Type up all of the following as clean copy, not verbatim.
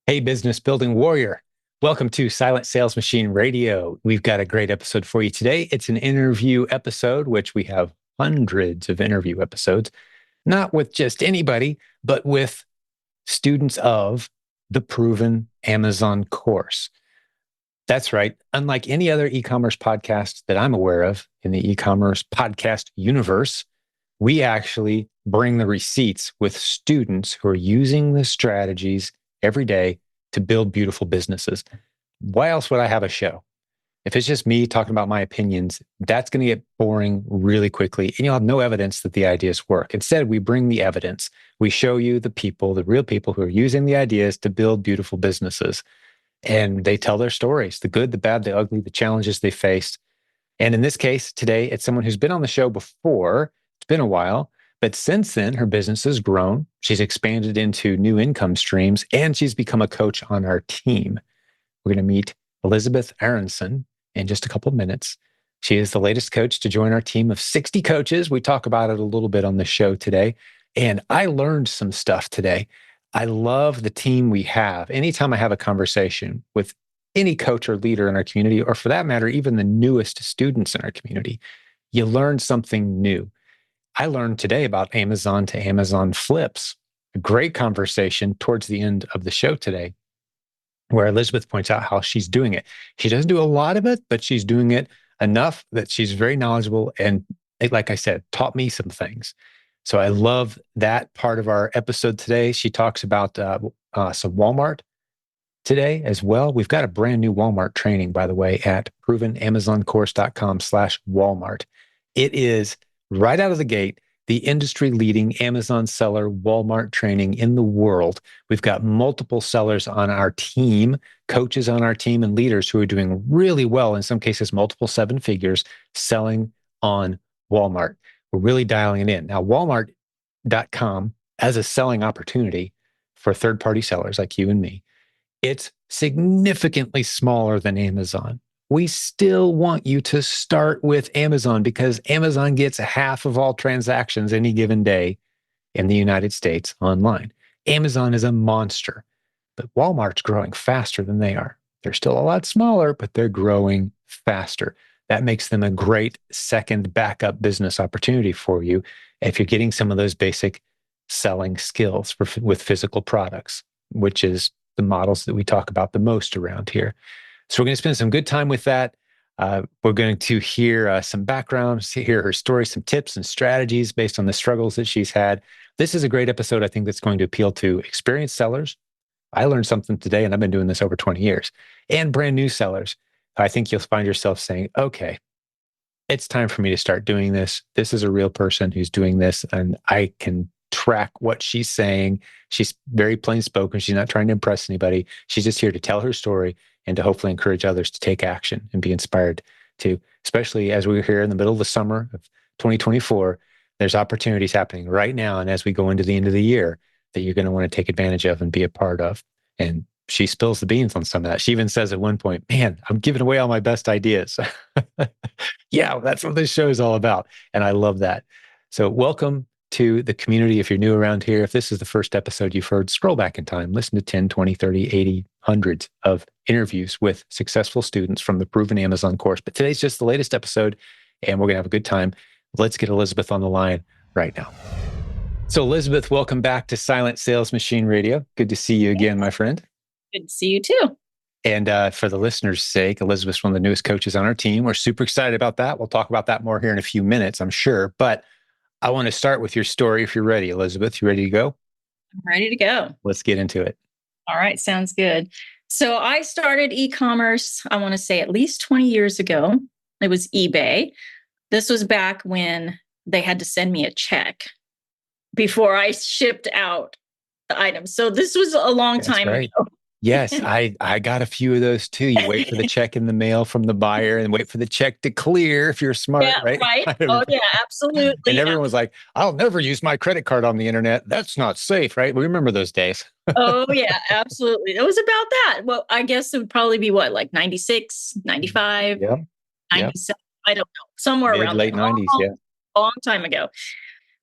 Hey, business building warrior. Welcome to Silent Sales Machine Radio. We've got a great episode for you today. It's an interview episode, which we have hundreds of interview episodes, not with just anybody, but with students of the Proven Amazon course. That's right. Unlike any other e-commerce podcast that I'm aware of in the e-commerce podcast universe, we actually bring the receipts with students who are using the strategies every day to build beautiful businesses. Why else would I have a show? If it's just me talking about my opinions, that's going to get boring really quickly, and you'll have no evidence that the ideas work. Instead, we bring the evidence. We show you the people, the real people who are using the ideas to build beautiful businesses. And they tell their stories, the good, the bad, the ugly, the challenges they faced. And in this case, today, it's someone who's been on the show before. It's been a while, but since then, her business has grown. She's expanded into new income streams, and she's become a coach on our team. We're going to meet Elizabeth Aronson in just a couple of minutes. She is the latest coach to join our team of 60 coaches. We talk about it a little bit on the show today. And I learned some stuff today. I love the team we have. Anytime I have a conversation with any coach or leader in our community, or for that matter, even the newest students in our community, you learn something new. I learned today about Amazon to Amazon flips. A great conversation towards the end of the show today, where Elizabeth points out how she's doing it. She doesn't do a lot of it, but she's doing it enough that she's very knowledgeable and, like I said, taught me some things. So I love that part of our episode today. She talks about some Walmart today as well. We've got a brand new Walmart training, by the way, at provenamazoncourse.com/Walmart. It is right out of the gate, the industry leading Amazon seller Walmart training in the world. We've got multiple sellers on our team, coaches on our team, and leaders who are doing really well, in some cases, multiple seven figures selling on Walmart. We're really dialing it in. Now, Walmart.com as a selling opportunity for third-party sellers like you and me, it's significantly smaller than Amazon. We still want you to start with Amazon because Amazon gets half of all transactions any given day in the United States online. Amazon is a monster, but Walmart's growing faster than they are. They're still a lot smaller, but they're growing faster. That makes them a great second backup business opportunity for you if you're getting some of those basic selling skills with physical products, which is the models that we talk about the most around here. So we're going to spend some good time with that. We're going to hear some background, hear her story, some tips and strategies based on the struggles that she's had. This is a great episode, I think, that's going to appeal to experienced sellers. I learned something today, and I've been doing this over 20 years, and brand new sellers. I think you'll find yourself saying, okay, it's time for me to start doing this. This is a real person who's doing this, and I can track what she's saying. She's very plain spoken. She's not trying to impress anybody. She's just here to tell her story and to hopefully encourage others to take action and be inspired to, especially as we're here in the middle of the summer of 2024, there's opportunities happening right now. And as we go into the end of the year that you're going to want to take advantage of and be a part of. And she spills the beans on some of that. She even says at one point, man, I'm giving away all my best ideas. Yeah, that's what this show is all about. And I love that. So welcome to the community. If you're new around here, if this is the first episode you've heard, scroll back in time, listen to 10, 20, 30, 80, hundreds of interviews with successful students from the Proven Amazon course. But today's just the latest episode, and we're going to have a good time. Let's get Elizabeth on the line right now. So Elizabeth, welcome back to Silent Sales Machine Radio. Good to see you again, my friend. Good to see you too. And for the listeners' sake, Elizabeth's one of the newest coaches on our team. We're super excited about that. We'll talk about that more here in a few minutes, I'm sure. But I want to start with your story if you're ready, Elizabeth. You ready to go? I'm ready to go. Let's get into it. All right, sounds good. So I started e-commerce, I want to say at least 20 years ago. It was eBay. This was back when they had to send me a check before I shipped out the items. So this was a long time ago. Yes, I got a few of those too. You wait for the check in the mail from the buyer and wait for the check to clear if you're smart, Yeah, right? right. Oh, yeah, absolutely. And everyone was like, I'll never use my credit card on the internet. That's not safe, right? We remember those days. Oh, yeah, absolutely. It was about that. Well, I guess it would probably be what, like 96, 95, Yeah. 97. I don't know. Somewhere around Late there. 90s, yeah. Long time ago.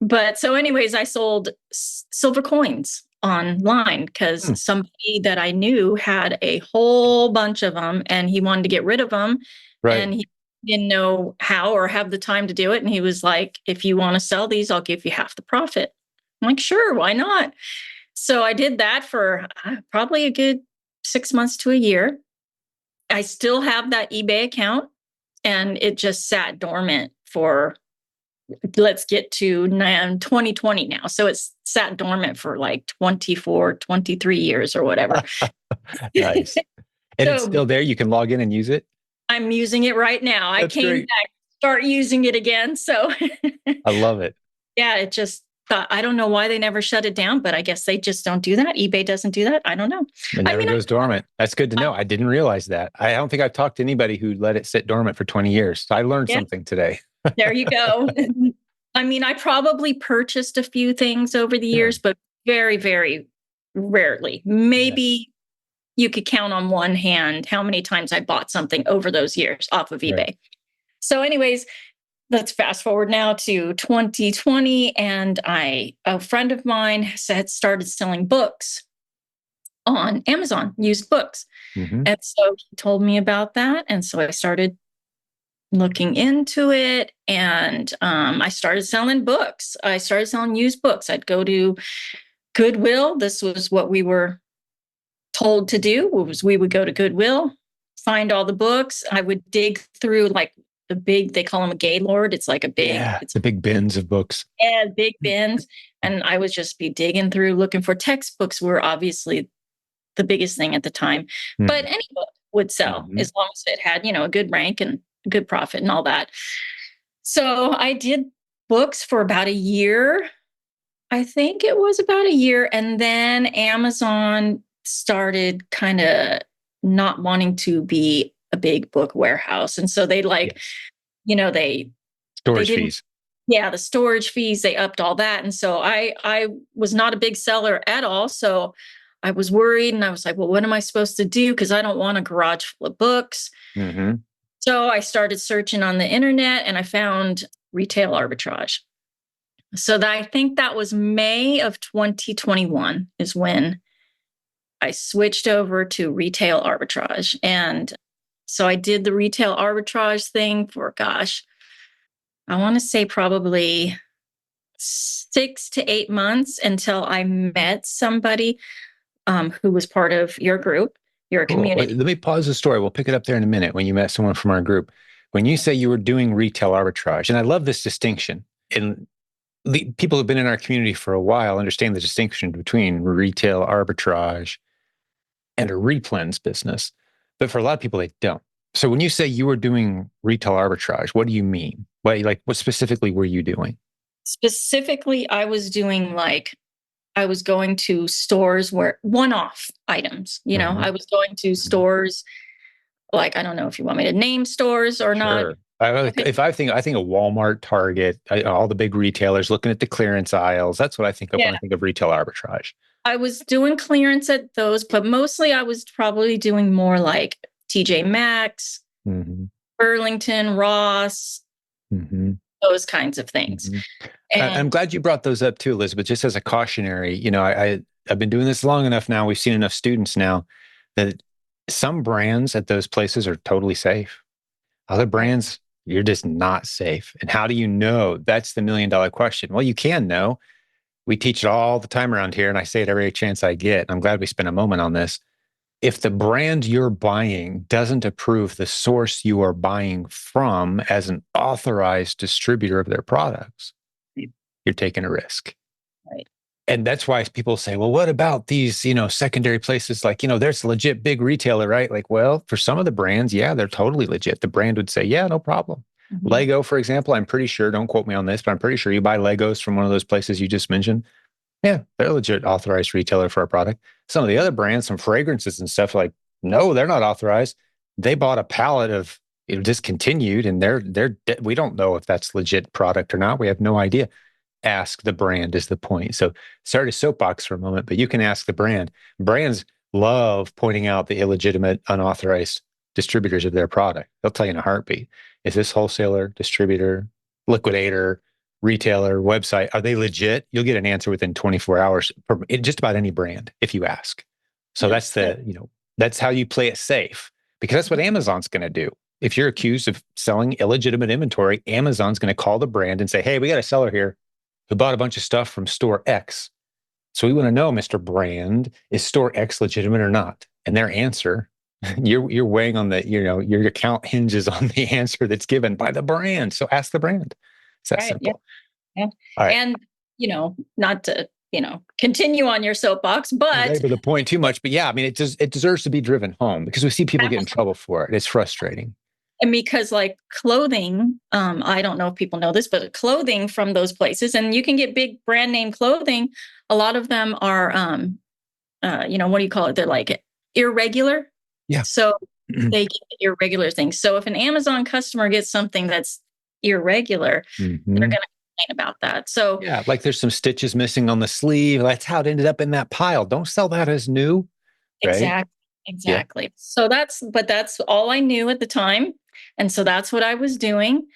But so anyways, I sold silver coins online because Hmm. somebody that I knew had a whole bunch of them and he wanted to get rid of them Right. and he didn't know how or have the time to do it. And he was like, if you want to sell these, I'll give you half the profit. I'm like, sure, why not? So I did that for probably a good 6 months to a year. I still have that eBay account and it just sat dormant for, let's get to 2020 now. So it's sat dormant for like 24, 23 years or whatever. Nice. And it's So still there. You can log in and use it. I'm using it right now. I That's came great. back, start using it again. So I love it. yeah, it just, I don't know why they never shut it down, but I guess they just don't do that. eBay doesn't do that. I don't know. It I never mean, goes dormant. That's good to know. I didn't realize that. I don't think I've talked to anybody who let it sit dormant for 20 years. So I learned yeah, something today. there you go. I mean, I probably purchased a few things over the Sure. years, but very, very rarely. Yeah. Maybe you could count on one hand how many times I bought something over those years off of Right. eBay. So, anyways, let's fast forward now to 2020. And a friend of mine had started selling books on Amazon, used books. Hmm. And so he told me about that. And so I started looking into it and I started selling books. I started selling used books. I'd go to Goodwill. This was what we were told to do was we would go to Goodwill, find all the books. I would dig through like the big, they call them a Gaylord. It's like a big, Yeah. it's The big bins of books. big bins. And I would just be digging through looking for textbooks were obviously the biggest thing at the time. But any book would sell Mm-hmm. as long as it had, a good rank and a good profit and all that. So I did books for about a year. I think it was about a year. And then Amazon started kind of not wanting to be a big book warehouse. And so they Yeah. like, they Storage didn't, fees. yeah, the storage fees, they upped all that. And so I was not a big seller at all. So I was worried and I was like, well, what am I supposed to do? Because I don't want a garage full of books. Mm-hmm. So I started searching on the internet and I found retail arbitrage. So I think that was May of 2021 is when I switched over to retail arbitrage. And so I did the retail arbitrage thing for, gosh, I want to say probably 6 to 8 months until I met somebody who was part of your group, your Cool. Wait, community. let me pause the story. We'll pick it up there in a minute when you met someone from our group. When you say you were doing retail arbitrage, and I love this distinction, and people who've been in our community for a while understand the distinction between retail arbitrage and a replens business. But for a lot of people, they don't. So when you say you were doing retail arbitrage, what do you mean? What specifically were you doing? Specifically, I was doing like, I was going to stores where one off items, Uh-huh. I was going to stores like, I don't know if you want me to name stores or not. Sure. Okay. If I think of Walmart, Target, all the big retailers looking at the clearance aisles, that's what I think of Yeah. when I think of retail arbitrage. I was doing clearance at those, but mostly I was probably doing more like TJ Maxx, Hmm. Burlington, Ross, Hmm. those kinds of things. Hmm. I'm And glad you brought those up too, Elizabeth. Just as a cautionary, I've been doing this long enough now. We've seen enough students now that some brands at those places are totally safe. Other right. brands, you're just not safe. And how do you know? That's the $1 million question. Well, you can know. We teach it all the time around here, and I say it every chance I get. I'm glad we spent a moment on this. If the brand you're buying doesn't approve the source you are buying from as an authorized distributor of their products, you're taking a risk. Right. And that's why people say, well, what about these, secondary places? Like, there's a legit big retailer, right? Like, well, for some of the brands, yeah, they're totally legit. The brand would say, yeah, no problem. Mhm. Lego, for example, I'm pretty sure, don't quote me on this, but I'm pretty sure you buy Legos from one of those places you just mentioned. Yeah, they're a legit authorized retailer for a product. Some of the other brands, some fragrances and stuff, like, no, they're not authorized. They bought a pallet of discontinued, and we don't know if that's legit product or not. We have no idea. Ask the brand is the point. So sorry to soapbox for a moment, but you can ask the brand. Brands love pointing out the illegitimate, unauthorized distributors of their product. They'll tell you in a heartbeat. Is this wholesaler, distributor, liquidator, retailer website, are they legit? You'll get an answer within 24 hours for just about any brand if you ask. So that's Yes. that's how you play it safe, because that's what Amazon's going to do. If you're accused of selling illegitimate inventory, Amazon's going to call the brand and say, "Hey, we got a seller here who bought a bunch of stuff from store X. So we want to know, Mr. Brand, is store X legitimate or not?" And their answer, you're weighing on your account hinges on the answer that's given by the brand. So ask the brand. It's that Right. Yeah. simple. Yeah. All right. And, not to, continue on your soapbox, but Labor the point too much, but yeah, I mean, it deserves to be driven home because we see people get in trouble for it. It's frustrating. and because like clothing, I don't know if people know this, but clothing from those places, and you can get big brand name clothing. A lot of them are, what do you call it? They're like irregular. Yeah. So they get irregular things. So if an Amazon customer gets something that's irregular, they're going to complain about that. So yeah, like there's some stitches missing on the sleeve. That's how it ended up in that pile. Don't sell that as new, right? exactly, Yeah. exactly. So that's all I knew at the time. And so that's what I was doing.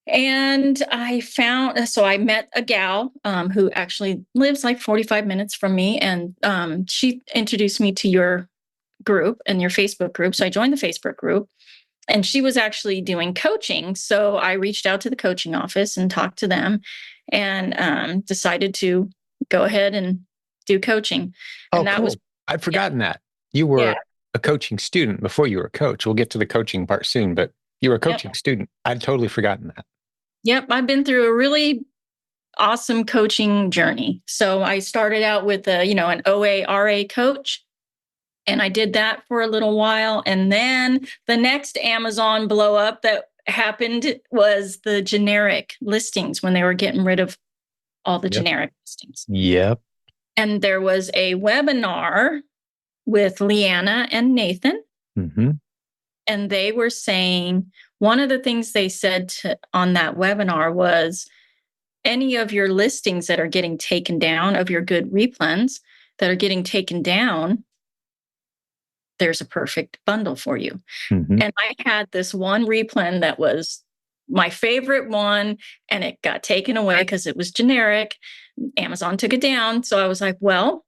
And so I met a gal who actually lives like 45 minutes from me. And she introduced me to your group and your Facebook group. So I joined the Facebook group, and she was actually doing coaching. So I reached out to the coaching office and talked to them, and decided to go ahead and do coaching. Oh, And that was, cool. I'd yeah, forgotten that. You yeah, were a coaching student before you were a coach. We'll get to the coaching part soon, but you were a yep, coaching student. I'd totally forgotten that. yep. I've been through a really awesome coaching journey. So I started out with an OA/RA coach, and I did that for a little while. And then the next Amazon blow up that happened was the generic listings, when they were getting rid of all the Yep. generic listings. Yep. And there was a webinar with Leanna and Nathan, Mm-hmm. and they were saying, one of the things they said on that webinar was, any of your listings that are getting taken down, of your good replens that are getting taken down, there's a perfect bundle for you. Mm-hmm. And I had this one replen that was my favorite one, and it got taken away because it was generic. Amazon took it down. So I was like, well,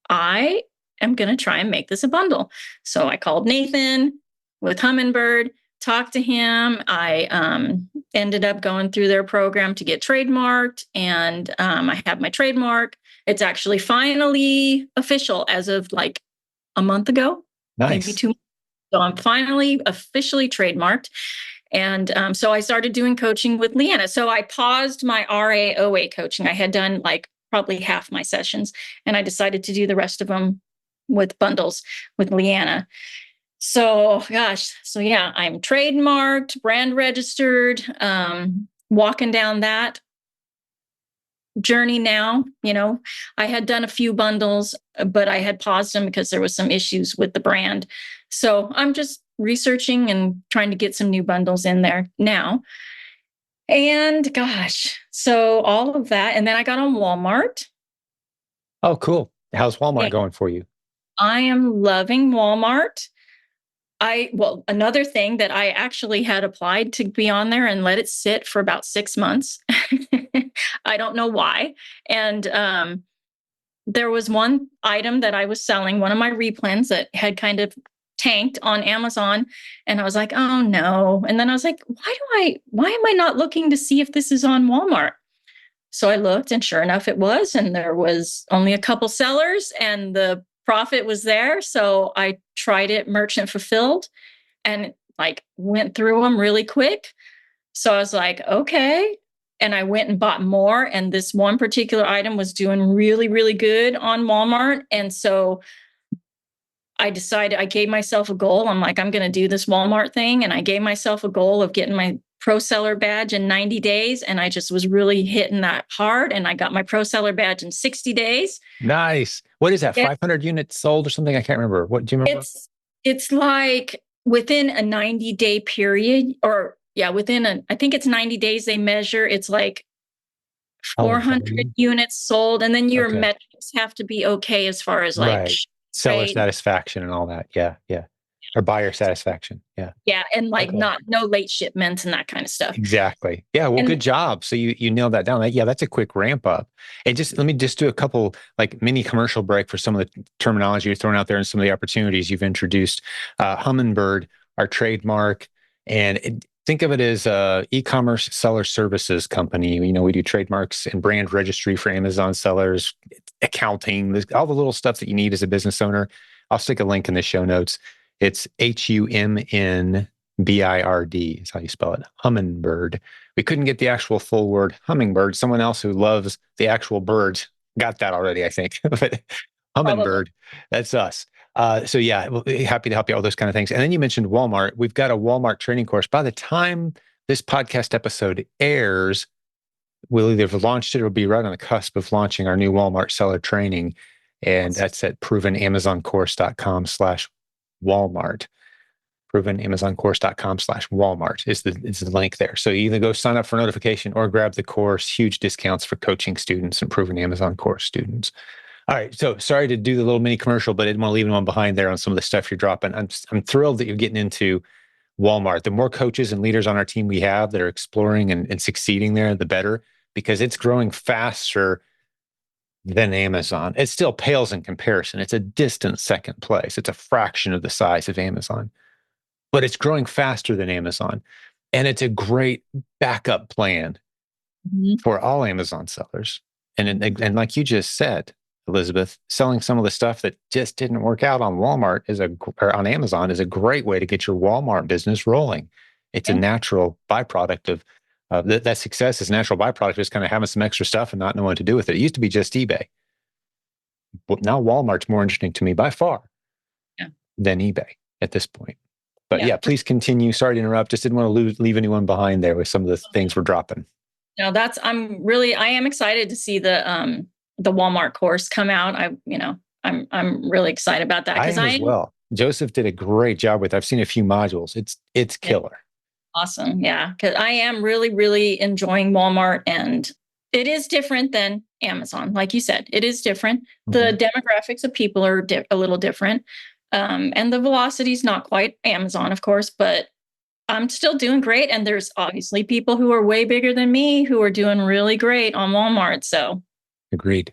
I am going to try and make this a bundle. So I called Nathan with Hummingbird, talked to him. I ended up going through their program to get trademarked, and I have my trademark. It's actually finally official as of like a month ago, maybe Nice. 2 months. So I'm finally officially trademarked. And so I started doing coaching with Leanna. So I paused my RAOA coaching. I had done like probably half my sessions, and I decided to do the rest of them with bundles with Leanna. So, gosh, so yeah, I'm trademarked, brand registered, walking down that journey now. I had done a few bundles, but I had paused them because there was some issues with the brand. So I'm just researching and trying to get some new bundles in there now. And gosh, so all of that. And then I got on Walmart. Oh, cool. How's Yeah, Walmart going for you? I am loving Walmart. Another thing that I actually had applied to be on there and let it sit for about 6 months. I don't know why. And there was one item that I was selling, one of my replens that had kind of tanked on Amazon. And I was like, oh no. And then I was like, why am I not looking to see if this is on Walmart? So I looked, and sure enough, it was. And there was only a couple sellers, and the profit was there. So I tried it merchant fulfilled, and like went through them really quick. So I was like, okay. And I went and bought more. And this one particular item was doing really, really good on Walmart. And so I decided, I gave myself a goal. I'm like, I'm going to do this Walmart thing. And I gave myself a goal of getting my pro seller badge in 90 days. And I just was really hitting that hard. And I got my pro seller badge in 60 days. Nice. What is that? Yeah. 500 units sold or something? I can't remember. What do you remember? It's like within a 90-day period, or yeah, I think it's 90 days they measure. It's like Oh, 400 units sold. And then your okay. metrics have to be okay as far as like Right. Seller rate. satisfaction and all that. Yeah. Yeah. Or buyer satisfaction. Yeah. Yeah, and like Okay. not no late shipments and that kind of stuff. Exactly. Yeah. Well, And good job. So you nailed that down. Yeah, that's a quick ramp up. And just let me just do a couple like mini commercial break for some of the terminology you're throwing out there and some of the opportunities you've introduced. Humminbird, our trademark, and think of it as a e-commerce seller services company. You know, we do trademarks and brand registry for Amazon sellers, accounting, all the little stuff that you need as a business owner. I'll stick a link in the show notes. It's HUMNBIRD is how you spell it. Humminbird. We couldn't get the actual full word hummingbird. Someone else who loves the actual birds got that already, I think. But probably. humminbird, that's us. So yeah, happy to help you all those kind of things. And then you mentioned Walmart. We've got a Walmart training course. By the time this podcast episode airs, we'll either have launched it or be right on the cusp of launching our new Walmart seller training. And that's at provenamazoncourse.com/Walmart. provenamazoncourse.com/Walmart is the link there. So you either go sign up for notification or grab the course. Huge discounts for coaching students and Proven Amazon course students. All right. So sorry to do the little mini commercial, but I didn't want to leave anyone behind there on some of the stuff you're dropping. I'm thrilled that you're getting into Walmart. The more coaches and leaders on our team we have that are exploring and succeeding there, the better, because it's growing faster than Amazon. It still pales in comparison. It's a distant second place. It's a fraction of the size of Amazon, but it's growing faster than Amazon. And it's a great backup plan for all Amazon sellers. And like you just said, Elizabeth, selling some of the stuff that just didn't work out on Walmart or on Amazon is a great way to get your Walmart business rolling. It's a natural byproduct of that success is a natural byproduct of just kind of having some extra stuff and not knowing what to do with it. It used to be just eBay. But now Walmart's more interesting to me by far than eBay at this point. But yeah, please continue. Sorry to interrupt. Just didn't want to leave anyone behind there with some of the things we're dropping. No, I am excited to see the Walmart course come out. I'm really excited about that I am as well. Joseph did a great job with it. I've seen a few modules. It's killer. Awesome. Yeah. Cause I am really, really enjoying Walmart, and it is different than Amazon. Like you said, it is different. The demographics of people are a little different. And the velocity is not quite Amazon, of course, but I'm still doing great. And there's obviously people who are way bigger than me who are doing really great on Walmart. So agreed.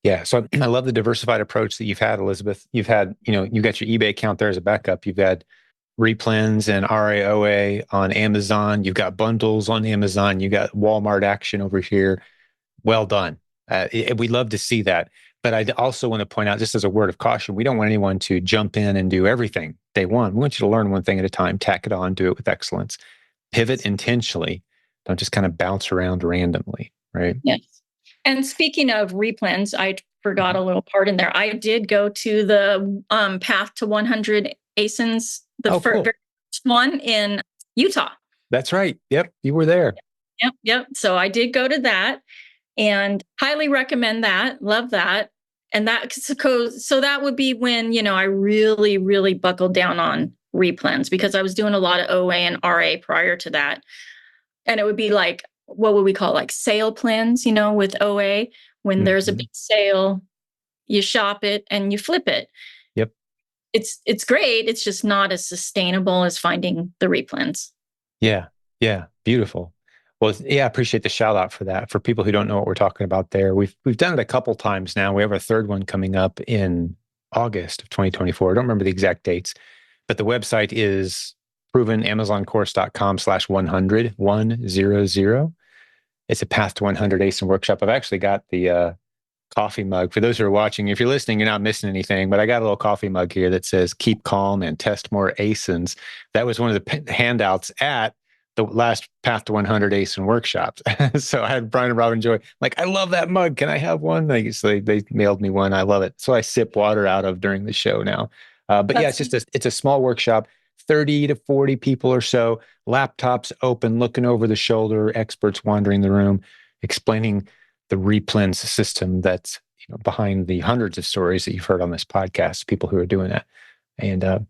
Yeah. So I love the diversified approach that you've had, Elizabeth. You've got your eBay account there as a backup. You've got replens and RAOA on Amazon. You've got bundles on Amazon. You got Walmart action over here. Well done. We love to see that. But I also want to point out, just as a word of caution, we don't want anyone to jump in and do everything day one. We want you to learn one thing at a time, tack it on, do it with excellence, pivot intentionally. Don't just kind of bounce around randomly, right? Yes. And speaking of replens, I forgot a little part in there. I did go to the Path to 100 ASINs, the first one in Utah. That's right. Yep. You were there. Yep. So I did go to that and highly recommend that. Love that. And so that would be when, I really, really buckled down on replens, because I was doing a lot of OA and RA prior to that. And it would be like, what would we call like sale plans, with OA, when there's a big sale, you shop it and you flip it. Yep. It's great. It's just not as sustainable as finding the replens. Yeah. Beautiful. Well, yeah, I appreciate the shout out for that. For people who don't know what we're talking about there, we've done it a couple times now. We have a third one coming up in August of 2024. I don't remember the exact dates, but the website is provenamazoncourse.com/100 100. It's a Path to 100 ASIN workshop. I've actually got the coffee mug. For those who are watching, if you're listening, you're not missing anything, but I got a little coffee mug here that says keep calm and test more ASINs. That was one of the handouts at the last Path to 100 ASIN workshops. So I had Brian and Robin Joy, like, I love that mug. Can I have one? So they mailed me one. I love it. So I sip water out of during the show now. But yeah, it's a small workshop, 30 to 40 people or so, laptops open, looking over the shoulder, experts wandering the room, explaining the replens system that's behind the hundreds of stories that you've heard on this podcast, people who are doing that. And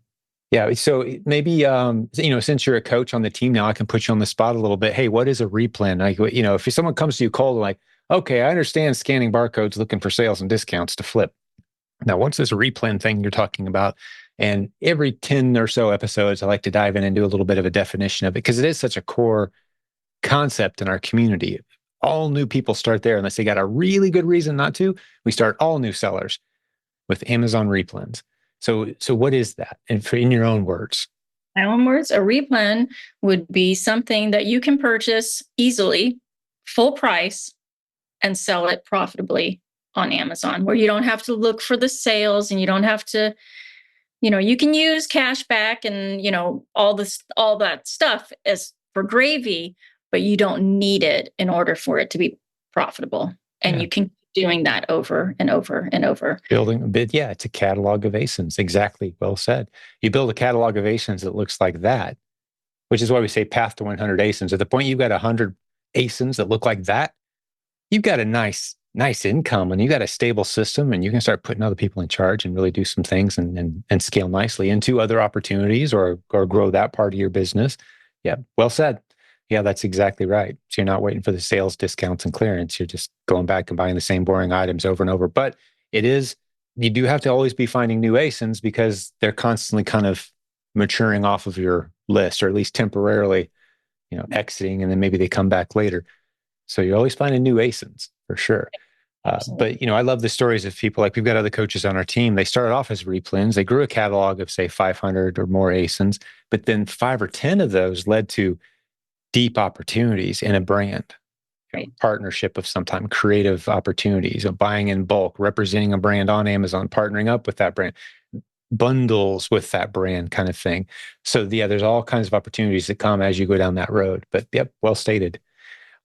yeah, so maybe since you're a coach on the team now, I can put you on the spot a little bit. Hey, what is a replen? Like, if someone comes to you cold, like, okay, I understand scanning barcodes, looking for sales and discounts to flip. Now, what's this replan thing you're talking about? And every 10 or so episodes, I like to dive in and do a little bit of a definition of it because it is such a core concept in our community. All new people start there unless they got a really good reason not to. We start all new sellers with Amazon replans. So what is that? And in your own words. My own words, a replan would be something that you can purchase easily, full price, and sell it profitably on Amazon, where you don't have to look for the sales and you don't have to, you can use cash back and, all that stuff as for gravy, but you don't need it in order for it to be profitable. And Yeah. you can keep doing that over and over and over. Building a bit, yeah, it's a catalog of ASINs. Exactly. Well said. You build a catalog of ASINs that looks like that, which is why we say path to 100 ASINs. At the point you've got 100 ASINs that look like that, you've got a nice income and you got a stable system, and you can start putting other people in charge and really do some things and scale nicely into other opportunities or grow that part of your business. Yeah, well said. Yeah, that's exactly right. So you're not waiting for the sales discounts and clearance. You're just going back and buying the same boring items over and over. But you do have to always be finding new ASINs because they're constantly kind of maturing off of your list, or at least temporarily, exiting, and then maybe they come back later. So you're always finding new ASINs for sure. But I love the stories of people, like we've got other coaches on our team. They started off as replans. They grew a catalog of say 500 or more ASINs, but then 5 or 10 of those led to deep opportunities in a brand, Right. Partnership of some time, creative opportunities of buying in bulk, representing a brand on Amazon, partnering up with that brand, bundles with that brand kind of thing. So yeah, there's all kinds of opportunities that come as you go down that road. But yep, well stated.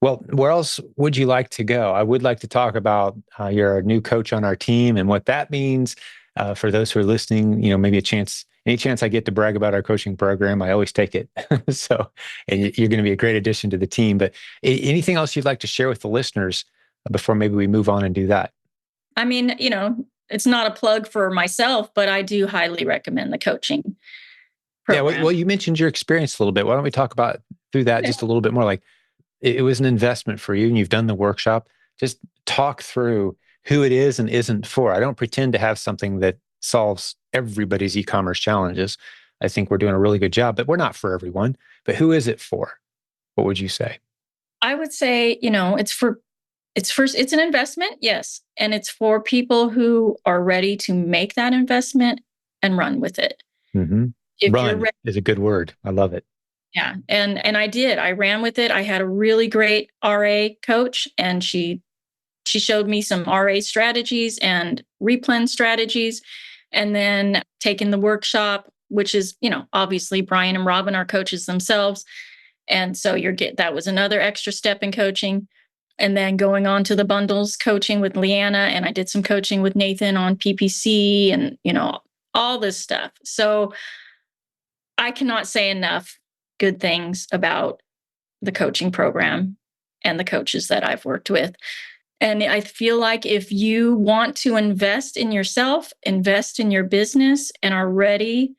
Well, where else would you like to go? I would like to talk about you're a new coach on our team and what that means for those who are listening. Maybe any chance I get to brag about our coaching program, I always take it. And you're going to be a great addition to the team. But anything else you'd like to share with the listeners before maybe we move on and do that? I mean, it's not a plug for myself, but I do highly recommend the coaching program. Yeah, well, you mentioned your experience a little bit. Why don't we talk about through that just a little bit more? Like, it was an investment for you and you've done the workshop. Just talk through who it is and isn't for. I don't pretend to have something that solves everybody's e-commerce challenges. I think we're doing a really good job, but we're not for everyone. But who is it for? What would you say? I would say, it's an investment, yes. And it's for people who are ready to make that investment and run with it. Mm-hmm. If Run you're ready, is a good word. I love it. yeah. And I did. I ran with it. I had a really great RA coach, and she showed me some RA strategies and replan strategies. And then taking the workshop, which is, obviously Brian and Robin are coaches themselves. And so that was another extra step in coaching. And then going on to the bundles coaching with Leanna, and I did some coaching with Nathan on PPC and, all this stuff. So I cannot say enough good things about the coaching program and the coaches that I've worked with. And I feel like if you want to invest in yourself, invest in your business, and are ready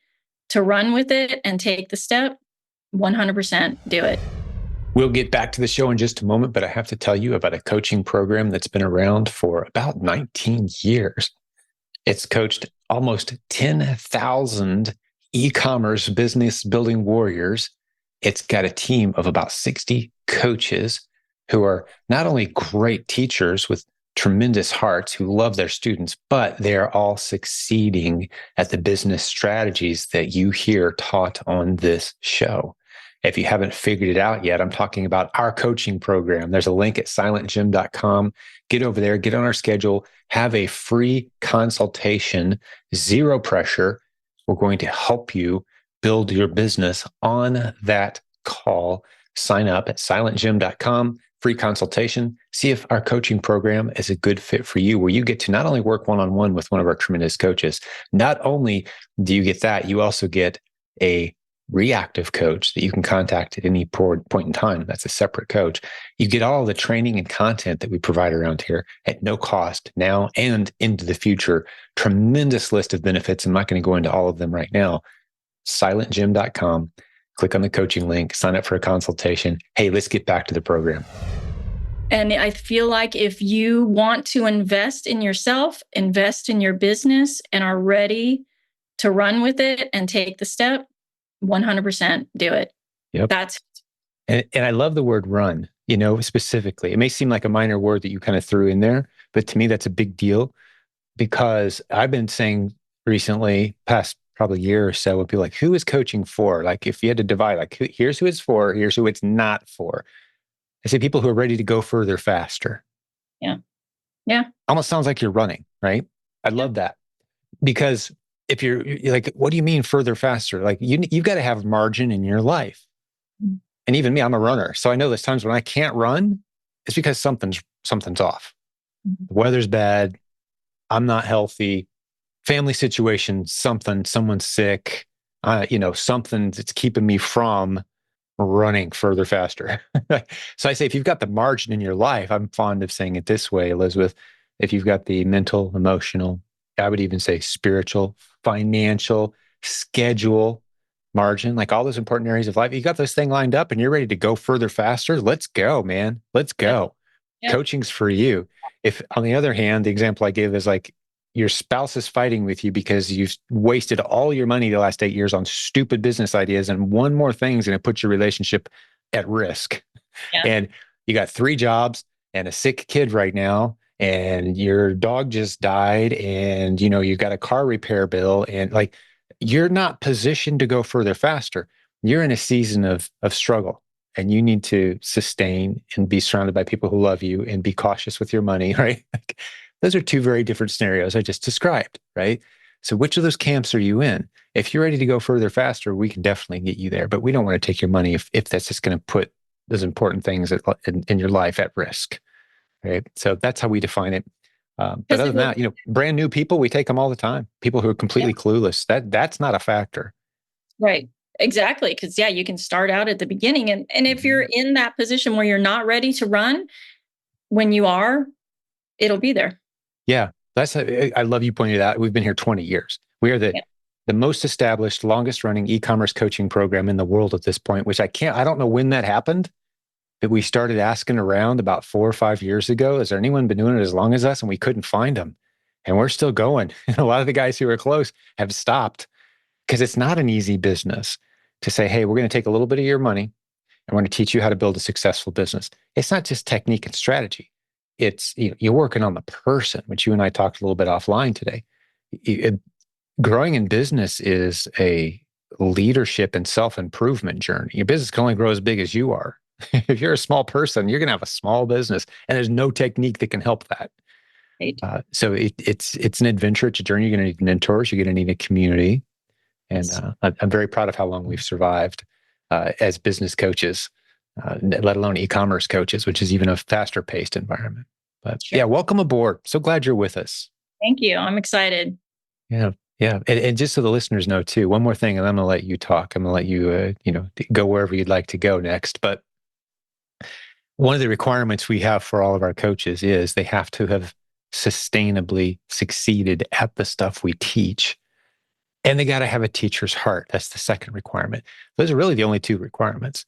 to run with it and take the step, 100% do it. We'll get back to the show in just a moment, but I have to tell you about a coaching program that's been around for about 19 years. It's coached almost 10,000 e-commerce business building warriors. It's got a team of about 60 coaches who are not only great teachers with tremendous hearts who love their students, but they're all succeeding at the business strategies that you hear taught on this show. If you haven't figured it out yet, I'm talking about our coaching program. There's a link at silentjimdotcom. Get over there, get on our schedule, have a free consultation, zero pressure. We're going to help you build your business on that call. Sign up at silentjim.com, free consultation. See if our coaching program is a good fit for you, where you get to not only work one-on-one with one of our tremendous coaches, not only do you get that, you also get a reactive coach that you can contact at any point in time. That's a separate coach. You get all the training and content that we provide around here at no cost now and into the future. Tremendous list of benefits. I'm not going to go into all of them right now. silentjim.com. Click on the coaching link, sign up for a consultation. Hey, let's get back to the program. And I feel like if you want to invest in yourself, invest in your business, and are ready to run with it and take the step, 100% do it. Yep. That's And I love the word run, specifically. It may seem like a minor word that you kind of threw in there, but to me, that's a big deal because I've been saying recently, past probably year or so, when people are like, who is coaching for? Like, if you had to divide, like, here's who it's for, here's who it's not for. I say people who are ready to go further faster. yeah. Yeah. Almost sounds like you're running, right? I Yeah. love that because if you're like, what do you mean further faster? Like you've got to have margin in your life. Mm-hmm. And even me, I'm a runner. So I know there's times when I can't run. It's because something's off. The weather's bad. I'm not healthy. Family situation, someone's sick. Something that's keeping me from running further faster. So I say, if you've got the margin in your life, I'm fond of saying it this way, Elizabeth, if you've got the mental, emotional, I would even say spiritual, financial, schedule, margin, like all those important areas of life, you got this thing lined up and you're ready to go further faster. Let's go, man. Let's Yep. go. Yep. Coaching's for you. If on the other hand, the example I gave is like your spouse is fighting with you because you've wasted all your money the last 8 years on stupid business ideas, and one more thing is going to put your relationship at risk. Yeah. And you got 3 jobs and a sick kid right now, and your dog just died, and you've got a car repair bill, and like you're not positioned to go further faster. You're in a season of struggle, and you need to sustain and be surrounded by people who love you and be cautious with your money, right? Like, those are two very different scenarios I just described, right? So which of those camps are you in? If you're ready to go further faster, we can definitely get you there, but we don't want to take your money if that's just going to put those important things in your life at risk, right? So that's how we define it. But Because other it than will, that, brand new people, we take them all the time. People who are yeah, completely clueless, that's not a factor. right. Exactly. Because yeah, you can start out at the beginning. And if you're Mhm. in that position where you're not ready to run, when you are, it'll be there. Yeah, I love you pointing it out. We've been here 20 years. We are Yeah. the most established, longest running e-commerce coaching program in the world at this point, which I don't know when that happened, but we started asking around about 4 or 5 years ago. Has there anyone been doing it as long as us? And we couldn't find them. And we're still going. And a lot of the guys who are close have stopped because it's not an easy business to say, hey, we're going to take a little bit of your money and we're going to teach you how to build a successful business. It's not just technique and strategy. It's you're working on the person, which you and I talked a little bit offline today. Growing in business is a leadership and self-improvement journey. Your business can only grow as big as you are. If you're a small person, you're going to have a small business, and there's no technique that can help that. Right. So it's an adventure. It's a journey. You're going to need mentors. You're going to need a community, and Yes. I'm very proud of how long we've survived as business coaches, let alone e-commerce coaches, which is even a faster-paced environment. But Sure. yeah, welcome aboard. So glad you're with us. Thank you. I'm excited. Yeah. Yeah. And just so the listeners know too, one more thing, and I'm going to let you talk. I'm going to let you, go wherever you'd like to go next. But one of the requirements we have for all of our coaches is they have to have sustainably succeeded at the stuff we teach. And they got to have a teacher's heart. That's the second requirement. Those are really the only two requirements.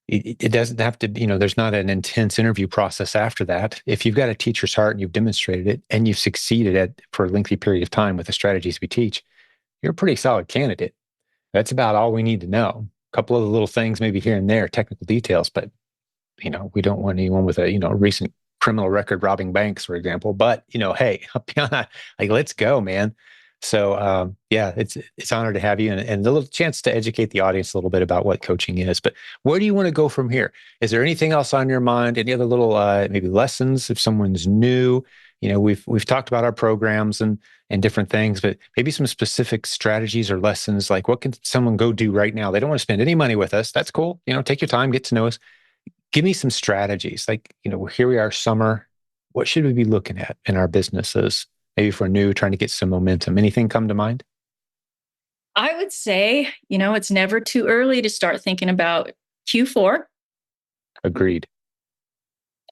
It doesn't have to, there's not an intense interview process after that. If you've got a teacher's heart and you've demonstrated it and you've succeeded at for a lengthy period of time with the strategies we teach, you're a pretty solid candidate. That's about all we need to know. A couple of the little things, maybe here and there, technical details, but we don't want anyone with a recent criminal record robbing banks, for example. But hey, like let's go, man. So yeah, it's an honor to have you, and a little chance to educate the audience a little bit about what coaching is. But where do you want to go from here? Is there anything else on your mind? Any other little maybe lessons if someone's new? We've talked about our programs and different things, but maybe some specific strategies or lessons, like what can someone go do right now? They don't want to spend any money with us. That's cool. Take your time, get to know us. Give me some strategies. Like, here we are, summer. What should we be looking at in our businesses? Maybe if we're new, trying to get some momentum. Anything come to mind? I would say, it's never too early to start thinking about Q4. Agreed.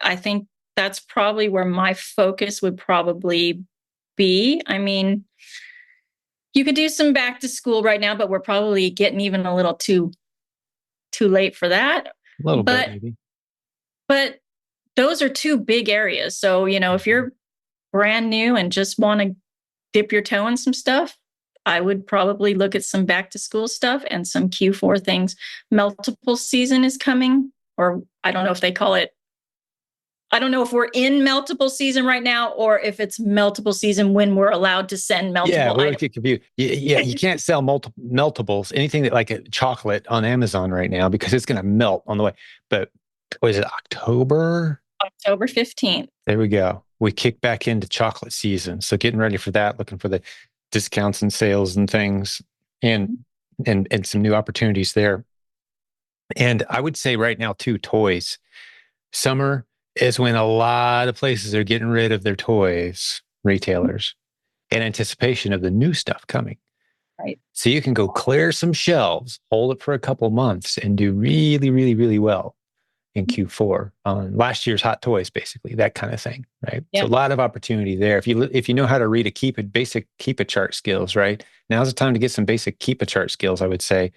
I think that's probably where my focus would probably be. I mean, you could do some back to school right now, but we're probably getting even a little too late for that. A little bit, But maybe. but those are two big areas. So, if you're brand new and just want to dip your toe in some stuff, I would probably look at some back to school stuff and some Q4 things. Multiple season is coming, or I don't know if they call it. I don't know if we're in multiple season right now or if it's multiple season when we're allowed to send Yeah, multiple we items. don't get confused. Yeah, you can't sell meltables, anything that like a chocolate on Amazon right now because it's going to melt on the way. But was it October? October 15th. There we go. We kick back into chocolate season. So getting ready for that, looking for the discounts and sales and things and and some new opportunities there. And I would say right now too, toys. Summer is when a lot of places are getting rid of their toys, retailers, in anticipation of the new stuff coming. Right. So you can go clear some shelves, hold it for a couple months, and do really, really, really well in Q4 on last year's hot toys, basically that kind of thing, right? Yeah. So a lot of opportunity there. If you know how to read basic keep a chart skills, right? Now's the time to get some basic keep a chart skills, I would say,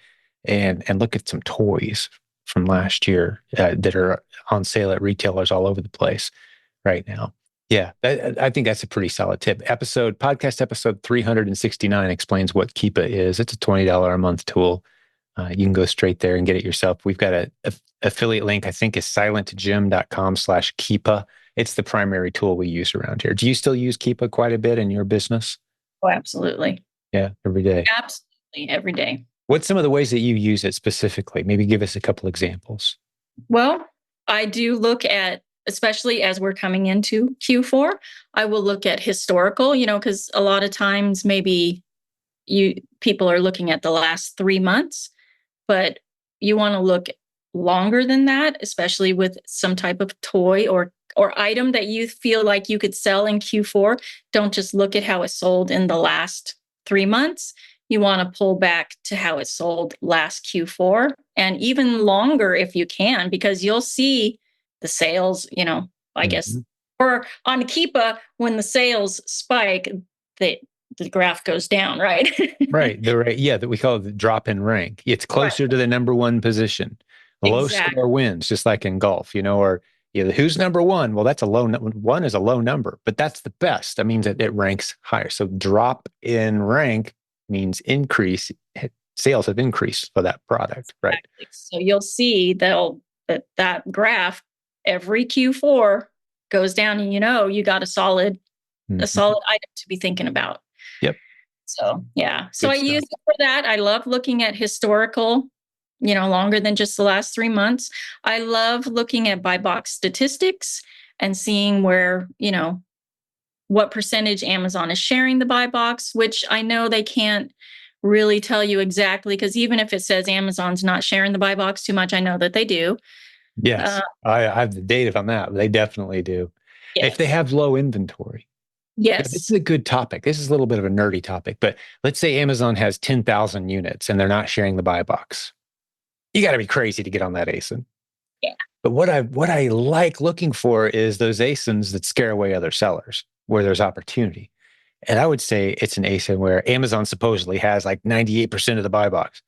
and look at some toys from last year that are on sale at retailers all over the place right now. Yeah, I think that's a pretty solid tip. Podcast episode 369 explains what Keepa is. It's a $20 a month tool. You can go straight there and get it yourself. We've got a affiliate link, I think is silentjim.com/Keepa. It's the primary tool we use around here. Do you still use Keepa quite a bit in your business? Oh, absolutely. Yeah, every day. Absolutely, every day. What's some of the ways that you use it specifically? Maybe give us a couple examples. Well, I do look at, especially as we're coming into Q4, I will look at historical, because a lot of times maybe people are looking at the last 3 months, but you want to look longer than that, especially with some type of toy or item that you feel like you could sell in Q4. Don't just look at how it sold in the last 3 months. You want to pull back to how it sold last Q4 and even longer if you can, because you'll see the sales, I guess, or on Keepa, when the sales spike, the graph goes down, right? Right. The rate, yeah, that we call it the drop in rank. It's closer Right. to the number one position. The low Exactly. score wins, just like in golf, or who's number one? Well, that's one is a low number, but that's the best. That means that it ranks higher. So drop in rank means increase. Sales have increased for that product, right? Exactly. So you'll see that graph every Q4 goes down, and you got a solid item to be thinking about. Yep. So yeah. So Good I use stuff. it for that. I love looking at historical, longer than just the last 3 months. I love looking at buy box statistics and seeing where, what percentage Amazon is sharing the buy box, which I know they can't really tell you exactly, because even if it says Amazon's not sharing the buy box too much, I know that they do. Yes. I have the data on that. They definitely do. Yes. If they have low inventory. Yes. This is a good topic. This is a little bit of a nerdy topic, but let's say Amazon has 10,000 units and they're not sharing the buy box. You got to be crazy to get on that ASIN. Yeah. But what I like looking for is those ASINs that scare away other sellers where there's opportunity. And I would say it's an ASIN where Amazon supposedly has like 98% of the buy box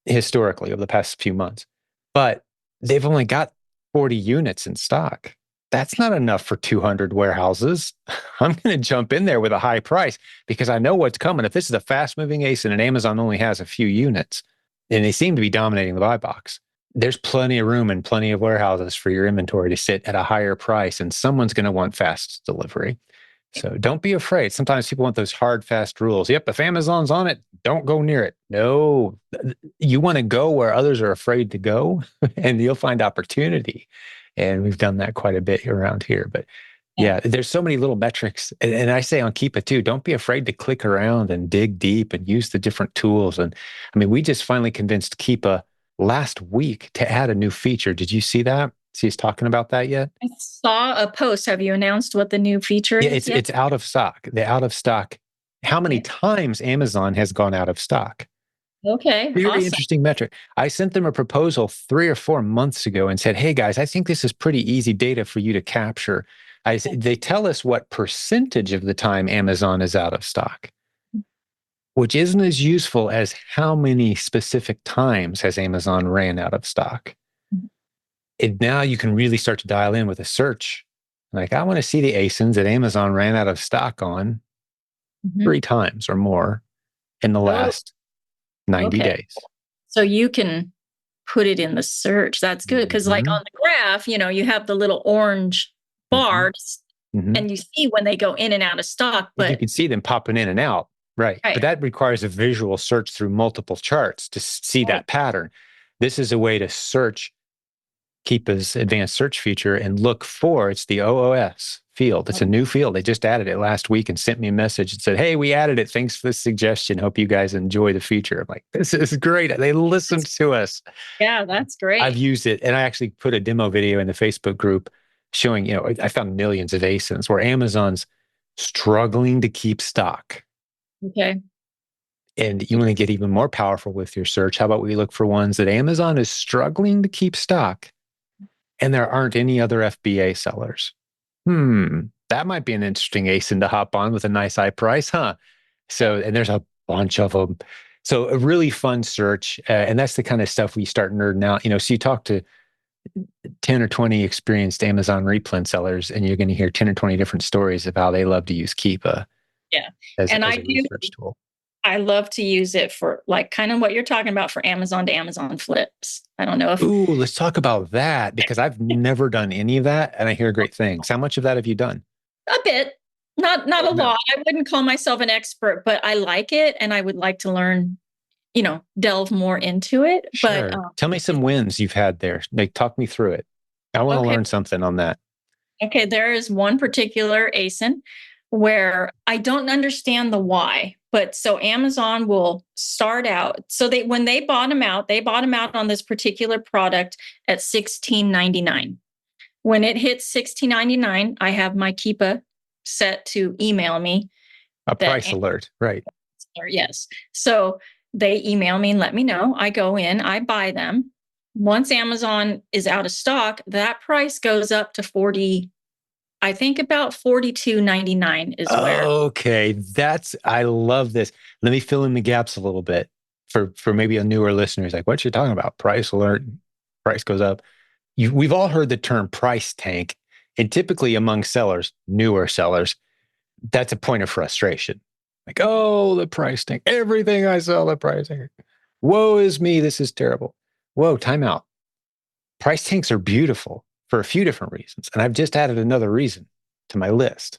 historically over the past few months, but they've only got 40 units in stock. That's not enough for 200 warehouses. I'm going to jump in there with a high price because I know what's coming. If this is a fast moving ASIN and Amazon only has a few units and they seem to be dominating the buy box, there's plenty of room and plenty of warehouses for your inventory to sit at a higher price, and someone's going to want fast delivery. So don't be afraid. Sometimes people want those hard, fast rules. Yep, if Amazon's on it, don't go near it. No, you want to go where others are afraid to go, and you'll find opportunity. And we've done that quite a bit around here. But yeah, there's so many little metrics. And I say on Keepa too, don't be afraid to click around and dig deep and use the different tools. And I mean, we just finally convinced Keepa last week to add a new feature. Did you see that? See us talking about that yet? I saw a post. Have you announced what the new feature is yet? It's out of stock. The out of stock. How many times Amazon has gone out of stock? Okay. Very Awesome. interesting metric. I sent them a proposal 3 or 4 months ago and said, hey guys, I think this is pretty easy data for you to capture. They tell us what percentage of the time Amazon is out of stock, which isn't as useful as how many specific times has Amazon ran out of stock. now you can really start to dial in with a search. Like, I want to see the ASINs that Amazon ran out of stock on 3 times or more in the Oh, last 90 okay. days. So you can put it in the search. That's good. Because like on the graph, you have the little orange bars and you see when they go in and out of stock. But you can see them popping in and out. Right. But that requires a visual search through multiple charts to see that pattern. This is a way to search Keepa's advanced search feature and look for, it's the OOS field. It's a new field. They just added it last week and sent me a message and said, hey, we added it. Thanks for the suggestion. Hope you guys enjoy the feature. I'm like, this is great. They listened to us. Yeah, that's great. I've used it. And I actually put a demo video in the Facebook group showing, I found millions of ASINs where Amazon's struggling to keep stock. Okay. And you want to get even more powerful with your search. How about we look for ones that Amazon is struggling to keep stock and there aren't any other FBA sellers? That might be an interesting ASIN to hop on with a nice high price, huh? So, and there's a bunch of them. So a really fun search. And that's the kind of stuff we start nerding out. So you talk to 10 or 20 experienced Amazon replens sellers, and you're going to hear 10 or 20 different stories of how they love to use Keepa as a research tool. I love to use it for like kind of what you're talking about for Amazon to Amazon flips. I don't know if. Ooh, let's talk about that because I've never done any of that and I hear great things. How much of that have you done? A bit, not a lot. I wouldn't call myself an expert, but I like it and I would like to learn, delve more into it. Sure. But tell me some wins you've had there. Like, talk me through it. I want to learn something on that. Okay, there is one particular ASIN where I don't understand the why. But so Amazon will start out. So when they bottom out on this particular product at $16.99. When it hits $16.99, I have my Keepa set to email me a price alert, right? Yes. So they email me and let me know. I go in, I buy them. Once Amazon is out of stock, that price goes up to 40. I think about $42.99 is where. Okay, I love this. Let me fill in the gaps a little bit for maybe a newer listener. Like, what you talking about? Price alert, price goes up. We've all heard the term price tank, and typically among sellers, newer sellers, that's a point of frustration. Like, oh, the price tank, everything I sell, the price tank. Woe is me, this is terrible. Whoa, time out. Price tanks are beautiful for a few different reasons. And I've just added another reason to my list.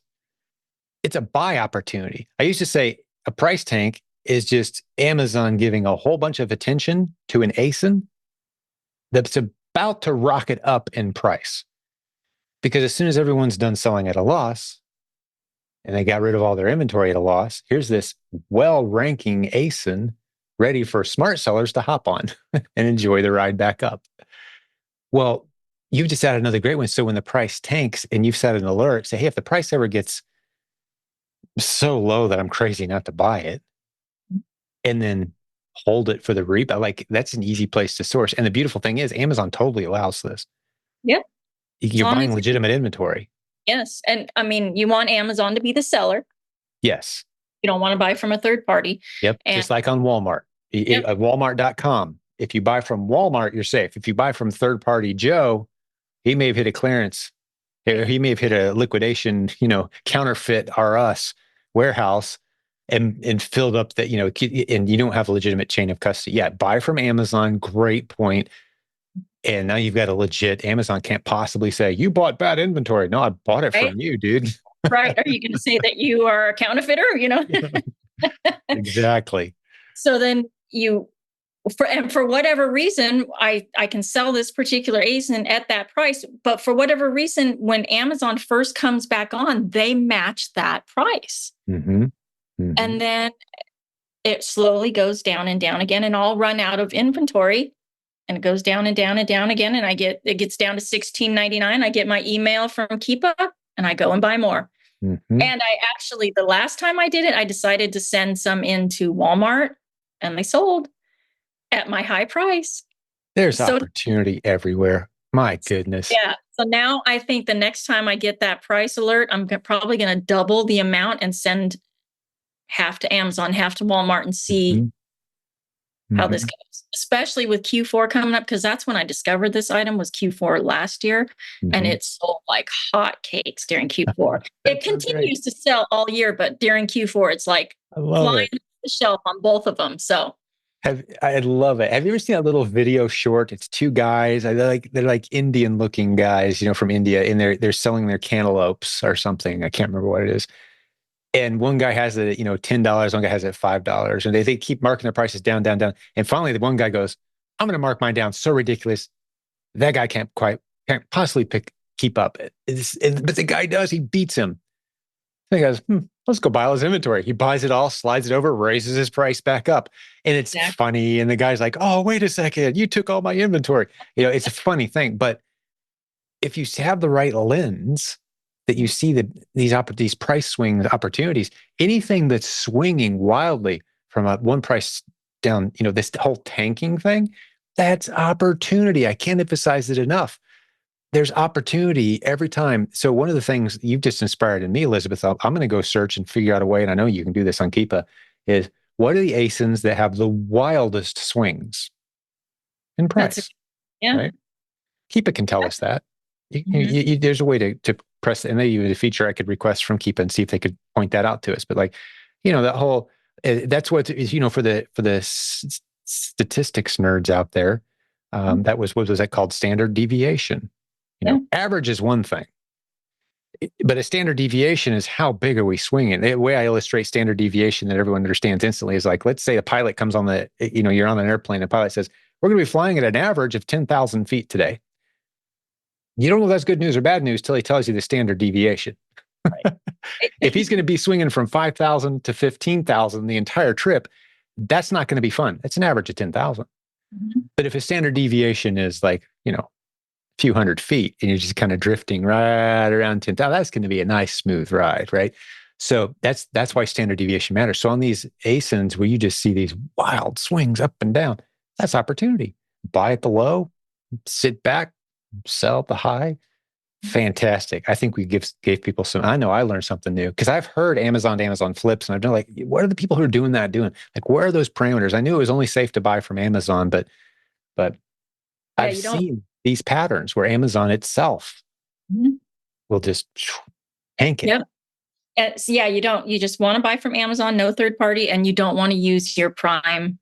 It's a buy opportunity. I used to say a price tank is just Amazon giving a whole bunch of attention to an ASIN that's about to rocket up in price. Because as soon as everyone's done selling at a loss and they got rid of all their inventory at a loss, here's this well-ranking ASIN ready for smart sellers to hop on and enjoy the ride back up. Well, you've just added another great one. So when the price tanks and you've set an alert, say, hey, if the price ever gets so low that I'm crazy not to buy it, and then hold it for the rebuy, like that's an easy place to source. And the beautiful thing is Amazon totally allows this. Yep. You're buying legitimate inventory. Yes. And I mean, you want Amazon to be the seller. Yes. You don't want to buy from a third party. Yep. Just like on Walmart, at walmart.com. If you buy from Walmart, you're safe. If you buy from third party Joe, he may have hit a clearance. He may have hit a liquidation, counterfeit RS warehouse and filled up that, and you don't have a legitimate chain of custody. Yeah, buy from Amazon. Great point. And now you've got a legit, Amazon can't possibly say, you bought bad inventory. No, I bought it from you, dude. Right. Are you going to say that you are a counterfeiter? Exactly. So then for whatever reason, I can sell this particular ASIN at that price. But for whatever reason, when Amazon first comes back on, they match that price. And then it slowly goes down and down again, and I'll run out of inventory. And it goes down and down and down again. And it gets down to $16.99. I get my email from Keepa and I go and buy more. And I actually, the last time I did it, I decided to send some into Walmart and they sold at my high price. There's opportunity everywhere. My goodness. Yeah. So now I think the next time I get that price alert, I'm probably going to double the amount and send half to Amazon, half to Walmart and see how this goes, especially with Q4 coming up, because that's when I discovered this item was Q4 last year, and it's sold like hotcakes during Q4. It That's so great. continues to sell all year, but during Q4, it's like I love flying it. off the shelf on both of them. So I love it. Have you ever seen that little video short? It's two guys. They're like Indian looking guys, from India, and they're selling their cantaloupes or something. I can't remember what it is. And one guy has it, $10. One guy has it at $5, and they keep marking their prices down, down, down. And finally, the one guy goes, "I'm going to mark mine down so ridiculous that guy can't possibly keep up." But the guy does. He beats him. He goes, let's go buy all his inventory. He buys it all, slides it over, raises his price back up. And it's funny. And the guy's like, "Oh, wait a second. You took all my inventory." It's a funny thing. But if you have the right lens that you see these price swing opportunities, anything that's swinging wildly from one price down, this whole tanking thing, that's opportunity. I can't emphasize it enough. There's opportunity every time. So one of the things you've just inspired in me, Elizabeth, I'm going to go search and figure out a way, and I know you can do this on Keepa, is what are the ASINs that have the wildest swings in price, yeah. right? Keepa can tell us that. There's a way to press, and maybe even a feature I could request from Keepa and see if they could point that out to us. But that whole, that's what is, for the statistics nerds out there. That was, what was that called? Standard deviation. Average is one thing, but a standard deviation is how big are we swinging? The way I illustrate standard deviation that everyone understands instantly is like, let's say a pilot comes on you're on an airplane, a pilot says, "We're going to be flying at an average of 10,000 feet today." You don't know if that's good news or bad news till he tells you the standard deviation. Right. If he's going to be swinging from 5,000 to 15,000 the entire trip, that's not going to be fun. It's an average of 10,000. But if his standard deviation is like, few hundred feet and you're just kind of drifting right around 10,000, that's going to be a nice smooth ride, right? So that's why standard deviation matters. So on these ASINs where you just see these wild swings up and down, that's opportunity. Buy at the low, sit back, sell at the high. Fantastic. I think we gave people some. I know I learned something new because I've heard Amazon to Amazon flips, and I've done like, what are the people who are doing that doing? Like, where are those parameters? I knew it was only safe to buy from Amazon, but I've seen these patterns where Amazon itself will just tank it. Yep. You just want to buy from Amazon, no third party, and you don't want to use your Prime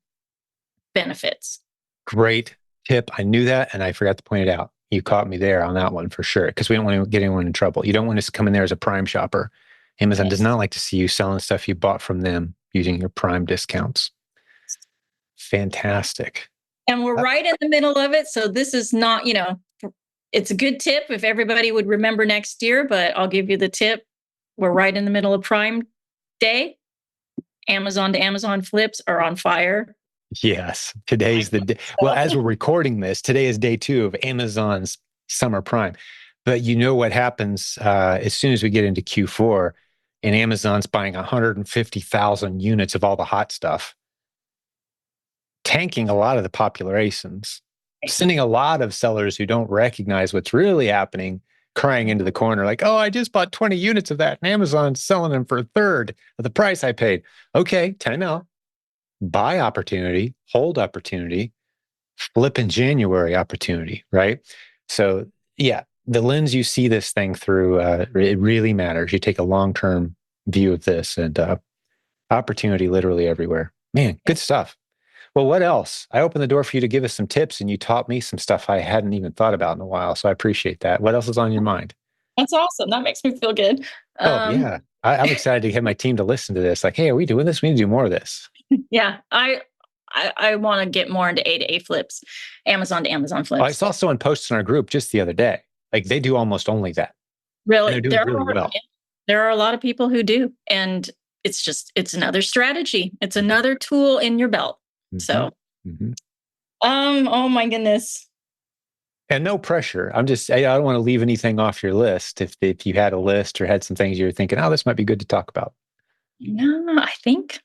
benefits. Great tip. I knew that, and I forgot to point it out. You caught me there on that one for sure, because we don't want to get anyone in trouble. You don't want to come in there as a Prime shopper. Amazon does not like to see you selling stuff you bought from them using your Prime discounts. Fantastic. And we're right in the middle of it. So this is not, it's a good tip if everybody would remember next year, but I'll give you the tip. We're right in the middle of Prime Day. Amazon to Amazon flips are on fire. Yes. Today's the day. Well, as we're recording this, today is day 2 of Amazon's Summer Prime. But you know what happens as soon as we get into Q4 and Amazon's buying 150,000 units of all the hot stuff, tanking a lot of the popular ASINs, sending a lot of sellers who don't recognize what's really happening crying into the corner like, "Oh, I just bought 20 units of that and Amazon's selling them for a third of the price I paid." Okay, time out. Buy opportunity, hold opportunity, flip in January opportunity, right? So yeah, the lens you see this thing through, it really matters. You take a long-term view of this, and opportunity literally everywhere. Man, good stuff. Well, what else? I opened the door for you to give us some tips, and you taught me some stuff I hadn't even thought about in a while. So I appreciate that. What else is on your mind? That's awesome. That makes me feel good. Oh, yeah. I'm excited to have my team to listen to this. Like, hey, are we doing this? We need to do more of this. Yeah. I want to get more into A to A flips, Amazon to Amazon flips. I saw someone post in our group just the other day. Like, they do almost only that. Really? And they're doing really well. There are a lot of people who do. And it's another strategy. It's another tool in your belt. So, oh my goodness. And no pressure. I don't want to leave anything off your list. If you had a list or had some things you were thinking, oh, this might be good to talk about. No, I think,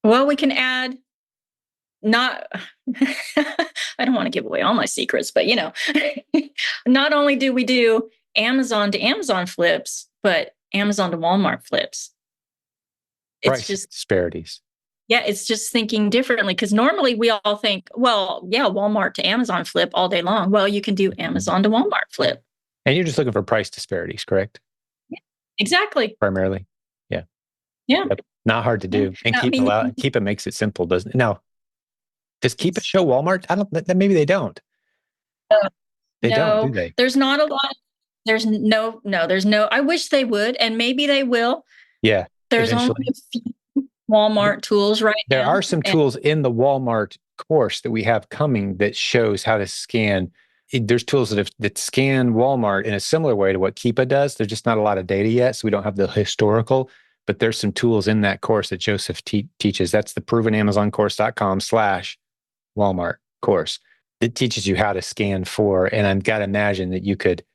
well, we can add not, I don't want to give away all my secrets, but not only do we do Amazon to Amazon flips, but Amazon to Walmart flips. It's Price just disparities. Yeah, it's just thinking differently because normally we all think, well, yeah, Walmart to Amazon flip all day long. Well, you can do Amazon to Walmart flip. And you're just looking for price disparities, correct? Yeah, exactly. Primarily. Yeah. Yeah. Yep. Not hard to Yeah. do. And I mean, Keep it makes it simple, doesn't it? Now, does Keep It show Walmart? I don't, maybe they don't. They don't, do no, they? there's not a lot. There's no, I wish they would, and maybe they will. Yeah. There's only Eventually. a few Walmart tools right There now. are some tools in the Walmart course that we have coming that shows how to scan. There's tools that scan Walmart in a similar way to what Keepa does. There's just not a lot of data yet, so we don't have the historical. But there's some tools in that course that Joseph teaches. That's the provenamazoncourse.com/Walmart course. It teaches you how to scan for, and I've got to imagine that you could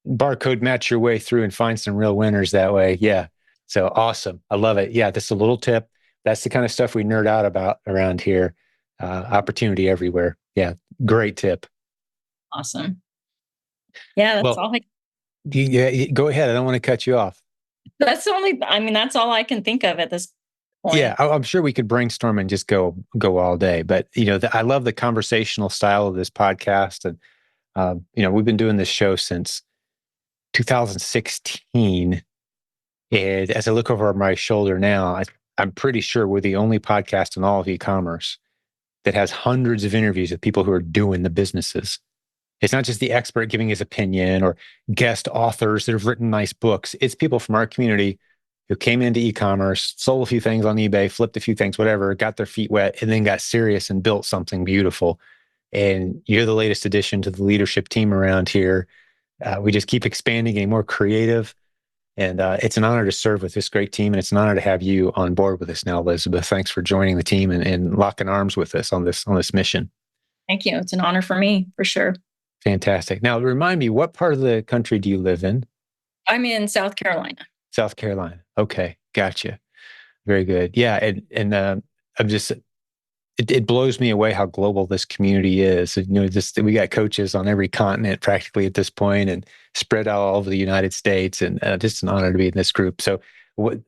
barcode match your way through and find some real winners that way. Yeah. So awesome. I love it. Yeah. That's a little tip. That's the kind of stuff we nerd out about around here. Opportunity everywhere. Yeah. Great tip. Awesome. Yeah, that's Well, all go ahead. I don't want to cut you off. I mean, that's all I can think of at this point. Yeah, I'm sure we could brainstorm and just go all day. But I love the conversational style of this podcast, and we've been doing this show since 2016. And as I look over my shoulder now, I'm pretty sure we're the only podcast in all of e-commerce that has hundreds of interviews with people who are doing the businesses. It's not just the expert giving his opinion or guest authors that have written nice books. It's people from our community who came into e-commerce, sold a few things on eBay, flipped a few things, whatever, got their feet wet, and then got serious and built something beautiful. And you're the latest addition to the leadership team around here. We just keep expanding, getting more creative. And it's an honor to serve with this great team. And it's an honor to have you on board with us now, Elizabeth. Thanks for joining the team and locking arms with us on this mission. Thank you. It's an honor for me, for sure. Fantastic. Now, remind me, what part of the country do you live in? I'm in South Carolina. South Carolina. Okay, gotcha. Very good. Yeah, and I'm just it blows me away how global this community is. Just we got coaches on every continent practically at this point, and spread out all over the United States. And just an honor to be in this group. So, what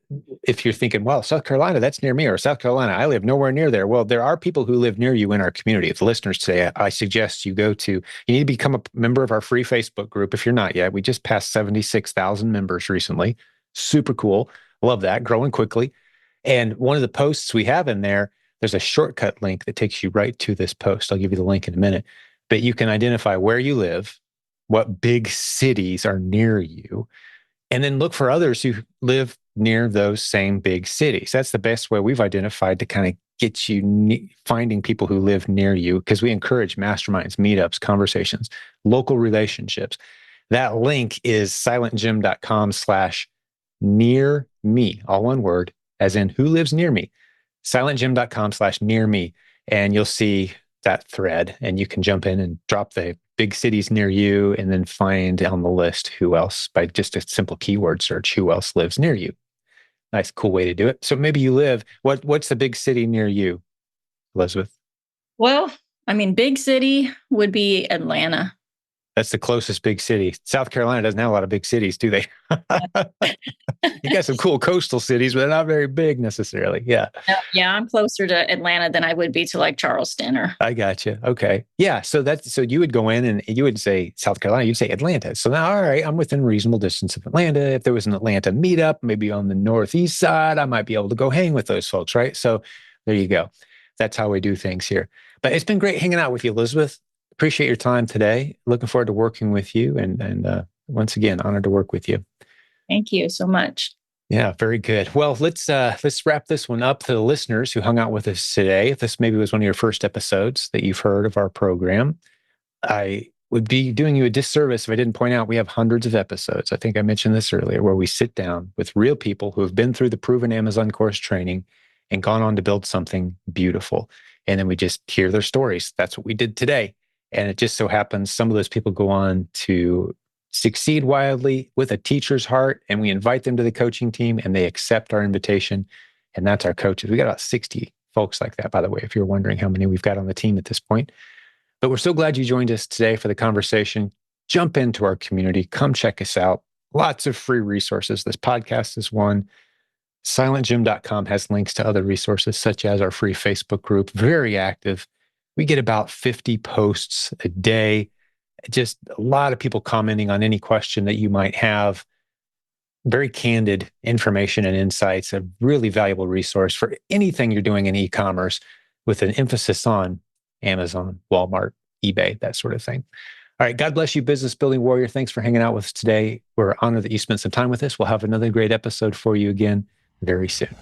if you're thinking, well, South Carolina, that's near me, or South Carolina, I live nowhere near there. Well, there are people who live near you in our community. If the listeners say, I suggest you you need to become a member of our free Facebook group if you're not yet. We just passed 76,000 members recently. Super cool. Love that. Growing quickly. And one of the posts we have in there's a shortcut link that takes you right to this post. I'll give you the link in a minute. But you can identify where you live, what big cities are near you, and then look for others who live near those same big cities. That's the best way we've identified to kind of get you finding people who live near you, because we encourage masterminds, meetups, conversations, local relationships. That link is silentjim.com/near me, all one word, as in who lives near me. silentjim.com/near me. And you'll see that thread, and you can jump in and drop the big cities near you and then find on the list who else, by just a simple keyword search, who else lives near you. Nice, cool way to do it. So maybe you live, what's the big city near you, Elizabeth? Well, I mean, big city would be Atlanta. That's the closest big city. South Carolina doesn't have a lot of big cities, do they? You got some cool coastal cities, but they're not very big necessarily. Yeah. Yeah, I'm closer to Atlanta than I would be to like Charleston or. I got you. Okay. Yeah. So you would go in and you would say South Carolina, you'd say Atlanta. So now, all right, I'm within reasonable distance of Atlanta. If there was an Atlanta meetup, maybe on the northeast side, I might be able to go hang with those folks, right? So there you go. That's how we do things here. But it's been great hanging out with you, Elizabeth. Appreciate your time today. Looking forward to working with you. And once again, honored to work with you. Thank you so much. Yeah, very good. Well, let's wrap this one up. To the listeners who hung out with us today, if this maybe was one of your first episodes that you've heard of our program, I would be doing you a disservice if I didn't point out we have hundreds of episodes. I think I mentioned this earlier, where we sit down with real people who have been through the proven Amazon course training and gone on to build something beautiful. And then we just hear their stories. That's what we did today. And it just so happens some of those people go on to succeed wildly with a teacher's heart, and we invite them to the coaching team and they accept our invitation. And that's our coaches. We got about 60 folks like that, by the way, if you're wondering how many we've got on the team at this point. But we're so glad you joined us today for the conversation. Jump into our community. Come check us out. Lots of free resources. This podcast is one. Silentjim.com has links to other resources, such as our free Facebook group, very active. We get about 50 posts a day, just a lot of people commenting on any question that you might have. Very candid information and insights, a really valuable resource for anything you're doing in e-commerce with an emphasis on Amazon, Walmart, eBay, that sort of thing. All right. God bless you, business building warrior. Thanks for hanging out with us today. We're honored that you spent some time with us. We'll have another great episode for you again very soon.